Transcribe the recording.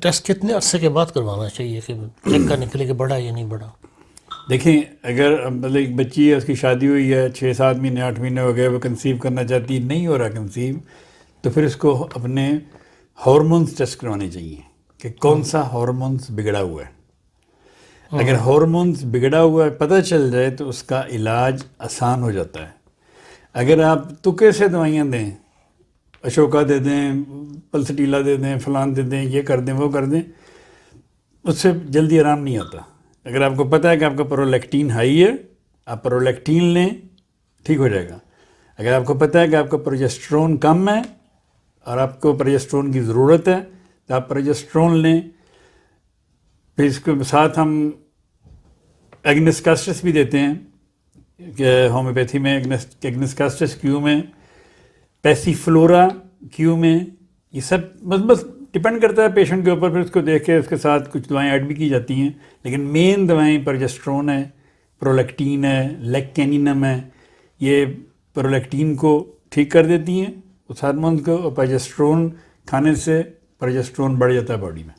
Test کتنے عرصے کے بعد کروانا چاہیے کہ چیک کرنے کے لیے کہ بڑا یا نہیں بڑا؟ دیکھیں، اگر مطلب ایک بچی ہے، اس کی شادی ہوئی ہے، 6 7 مہینے 8 مہینے ہو گئے، وہ کنسیو کرنا چاہتی ہے، نہیں ہو رہا کنسیو، تو پھر اس کو اپنے ہارمونز ٹیسٹ کروانے چاہیے کہ کون سا ہارمونز بگڑا ہوا ہے۔ اگر ہارمونز بگڑا ہوا ہے پتہ چل جائے تو اس کا علاج آسان ہو جاتا ہے۔ اگر آپ تکے سے دوائیاں دیں، اشوکا دے دیں، پلسٹیلا دے دیں، فلان دے دیں، یہ کر دیں وہ کر دیں، اس سے جلدی آرام نہیں آتا۔ اگر آپ کو پتہ ہے کہ آپ کا پرولیکٹین ہائی ہے، آپ پرولیکٹین لیں، ٹھیک ہو جائے گا۔ اگر آپ کو پتہ ہے کہ آپ کا پروجسٹرون کم ہے اور آپ کو پروجسٹرون کی ضرورت ہے تو آپ پروجسٹرون لیں۔ پھر اس کے ساتھ ہم ایگنس کاسٹس بھی دیتے ہیں کہ ہومیوپیتھی میں ایگنس کاسٹس کیو میں، پیسی فلورا کیو میں، یہ سب بس ڈپینڈ کرتا ہے پیشنٹ کے اوپر، پھر اس کو دیکھ کے اس کے ساتھ کچھ دوائیں ایڈ بھی کی جاتی ہیں، لیکن مین دوائیں پروجسٹرون ہے، پرولیکٹین ہے، لیکینینم ہے، یہ پرولیکٹین کو ٹھیک کر دیتی ہیں اس ہارمون کو، اور پروجسٹرون کھانے سے پروجسٹرون بڑھ جاتا ہے باڈی میں۔